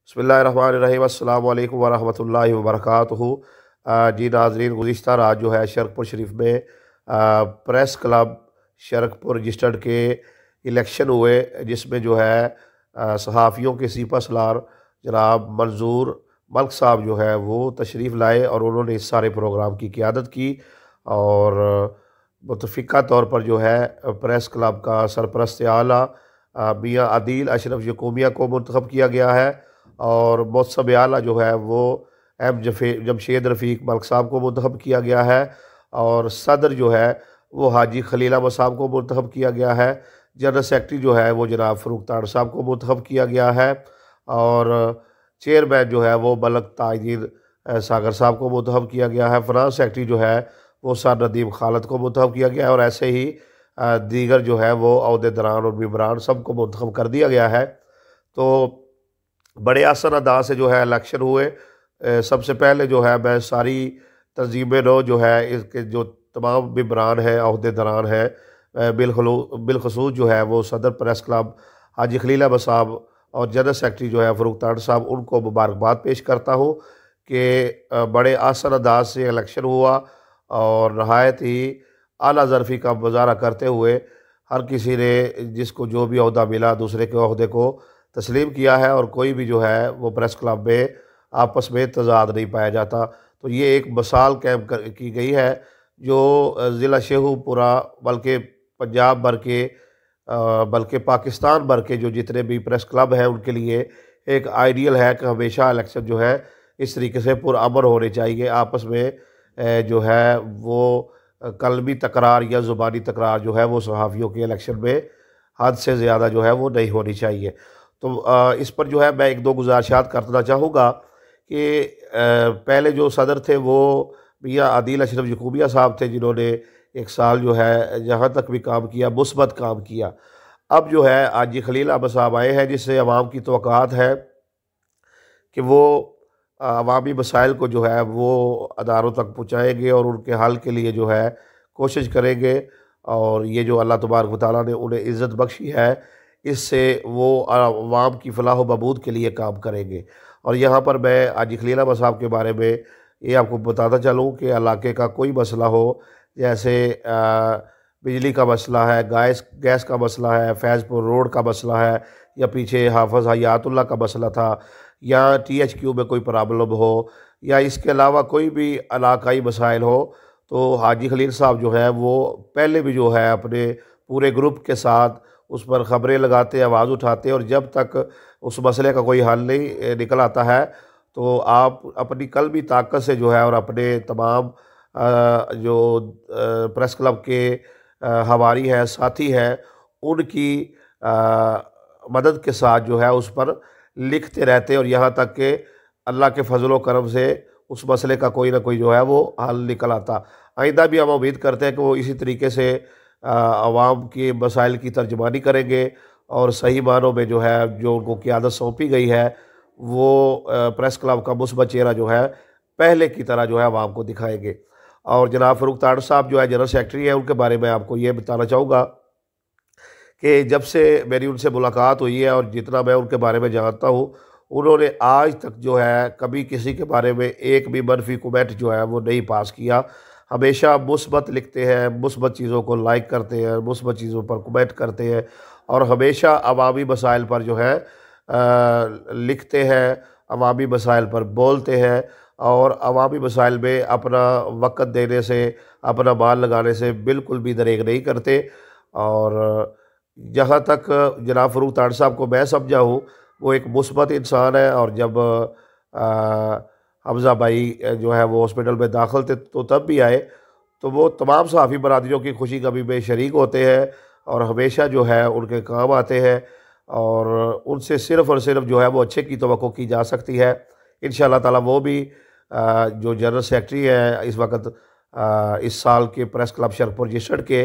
बिस्मिल्लाहिर्रहमानिर्रहीम अस्सलामु अलैकुम वरहमतुल्लाहि वबरकातुहू। जी नाज़रीन, गुज़िश्ता रात जो है शरकपुर शरीफ में प्रेस क्लब शरकपुर रजिस्टर्ड के इलेक्शन हुए, जिसमें जो है सहाफ़ियों के सीपा सलार जनाब मंजूर मल्क साहब जो है वो तशरीफ़ लाए और उन्होंने इस सारे प्रोग्राम की क़ियादत की। और मुतफ़िक़ा तौर पर जो है प्रेस क्लब का सरपरस्त आला मियाँ आदिल अशरफ यकूमिया को मुंतखब किया गया है और मौसम आला जो है वो जमशेद रफ़ीक मल्क साहब को मुंतखब किया गया है और सदर जो है वो हाजी खलील अहमद साहब को मुंतखब किया गया है। जनरल सेक्रेटरी जो है वो जनाब फ़रूक ताड़ साहब को मुंतखब किया गया है और चेयरमैन जो है वो मलक ताजुद्दीन सागर साहब को मुंतखब किया गया है। फ़िनांस सेक्रेटरी जो है वो सर नदीम खालद को मुंतखब किया गया है और ऐसे ही दीगर जो है वो अहदेदारान और मेंबरान सबको मुंतखब कर दिया गया है। तो बड़े आसान अंदाज से जो है इलेक्शन हुए। सबसे पहले जो है मैं सारी तंजीमें नो जो है इसके जो तमाम मेंबरान हैं अहदेदारान हैं बिलखसूस जो है वो सदर प्रेस क्लब हाजी खलील अहमद साहब और जनरल सेक्रेटरी जो है फ़रूक ताड़ साहब, उनको मुबारकबाद पेश करता हूँ कि बड़े आसान अंदाज से इलेक्शन हुआ और नहायत ही आला ज़रफ़ी का मुज़ाहरा करते हुए हर किसी ने जिसको जो भी ओहदा मिला दूसरे के ओहदे को तस्लीम किया है और कोई भी जो है वो प्रेस क्लब में आपस में तज़ाद नहीं पाया जाता। तो ये एक मिसाल कायम की गई है जो ज़िला शेखुपुरा बल्कि पंजाब भर के बल्कि पाकिस्तान भर के जो जितने भी प्रेस क्लब हैं उनके लिए एक आइडियल है कि हमेशा इलेक्शन जो है इस तरीके से पुरअमन होने चाहिए। आपस में जो है वो कलमी तकरार या ज़ुबानी तकरार जो है वो सहाफ़ियों के इलेक्शन में हद से ज़्यादा जो है वो नहीं होनी चाहिए। तो इस पर जो है मैं एक दो गुज़ारिशात करना चाहूँगा कि पहले जो सदर थे वो मियाँ आदिल अशरफ यकूमिया साहब थे, जिन्होंने एक साल जो है जहाँ तक भी काम किया मुस्बत काम किया। अब जो है हाजी खलील अहमद साहब आए हैं, जिससे अवाम की तवक्कात है कि वो अवामी मसाइल को जो है वो अदारों तक पहुँचाएँगे और उनके हल के लिए जो है कोशिश करेंगे। और ये जो अल्लाह तबारक व तआला ने उन्हें इज़्ज़त बख्शी है, इससे वो अवाम की फलाह व बहबूद के लिए काम करेंगे। और यहाँ पर मैं हाजी खलील अहमद साहब के बारे में ये आपको बताता चलूँ कि इलाके का कोई मसला हो, जैसे बिजली का मसला है, गैस का मसला है, फैज़पुर रोड का मसला है, या पीछे हाफ़िज़ हयातुल्लाह का मसला था, या THQ में कोई प्रॉब्लम हो, या इसके अलावा कोई भी इलाकाई मसाइल हो, तो हाजी खलील साहब जो है वो पहले भी जो है अपने पूरे ग्रुप के साथ उस पर ख़बरें लगाते, आवाज़ उठाते, और जब तक उस मसले का कोई हल नहीं निकल आता है तो आप अपनी कल्बी ताकत से जो है और अपने तमाम जो प्रेस क्लब के हवारी हैं, साथी हैं, उनकी मदद के साथ जो है उस पर लिखते रहते और यहाँ तक कि अल्लाह के फजल व करम से उस मसले का कोई ना कोई जो है वो हल निकल आता। आइंदा भी हम उम्मीद करते हैं कि वो इसी तरीके से आवाम के मसाइल की तर्जमानी करेंगे और सही मानों में जो है जो उनको क़ियादत सौंपी गई है वो प्रेस क्लब का मुस्बत चेहरा जो है पहले की तरह जो है आवाम को दिखाएंगे। और जनाब फ़रूक ताड़ साहब जो है जनरल सेक्रेटरी है, उनके बारे में आपको ये बताना चाहूँगा कि जब से मेरी उनसे मुलाकात हुई है और जितना मैं उनके बारे में जानता हूँ, उन्होंने आज तक जो है कभी किसी के बारे में एक भी मनफी कमेंट जो है वो नहीं पास किया। हमेशा मुस्बत लिखते हैं, मुस्बत चीज़ों को लाइक करते हैं, मुस्बत चीज़ों पर कमेंट करते हैं और हमेशा अवामी मसाइल पर जो है लिखते हैं, अवामी मसाइल पर बोलते हैं और अवामी मसाइल में अपना वक़्त देने से, अपना माल लगाने से बिल्कुल भी दरेग नहीं करते। और जहाँ तक जनाब फ़रूक ताड़ साहब को मैं समझा हूँ, वो एक मुस्बत इंसान है। और जब हमज़ा भाई जो है वो हॉस्पिटल में दाखिल थे तो तब भी आए, तो वो तमाम सहाफ़ी बरादरियों की खुशी गमी में शरीक होते हैं और हमेशा जो है उनके काम आते हैं और उनसे सिर्फ़ और सिर्फ जो है वो अच्छे की तवक्को की जा सकती है। इंशाअल्लाह ताला वो भी जो जनरल सेक्रेटरी है इस वक्त इस साल के प्रेस क्लब शरकपुर रजिस्टर्ड के,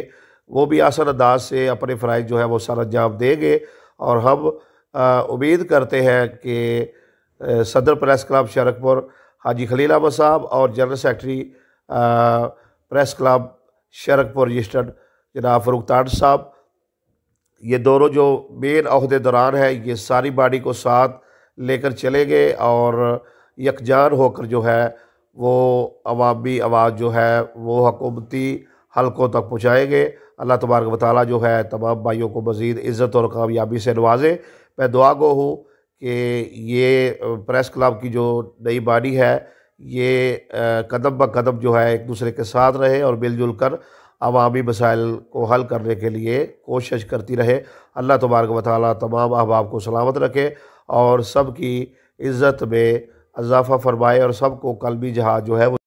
वो भी आसान अंदाज से अपने फ़राइज़ जो है वो सर अंजाम देंगे। और हम उम्मीद करते हैं कि सदर प्रेस क्लब शरकपुर हाजी खलील अहमद साहब और general secretary press club Sharakpur registered जनाब फ़रूक ताड़ साहब, ये दोनों जो मेन अहदेदारान हैं, ये सारी बॉडी को साथ लेकर चलेंगे और यकजान होकर जो है वो अवामी आवाज़ जो है वो हुकूमती हलकों तक पहुँचाएँगे। अल्लाह तबारक व तआला जो है तमाम भाइयों को मज़ीद इज़्ज़त और कामयाबी से नवाजे। मैं दुआ गो हूँ कि ये प्रेस क्लब की जो नई बानी है ये कदम ब कदम जो है एक दूसरे के साथ रहे और मिलजुल कर अवामी मसाइल को हल करने के लिए कोशिश करती रहे। अल्लाह तबारक व तआला तमाम अहबाब को सलामत रखे और सब की इज़्ज़त में इजाफ़ा फरमाए और सबको कल्बी जहाद जो है वो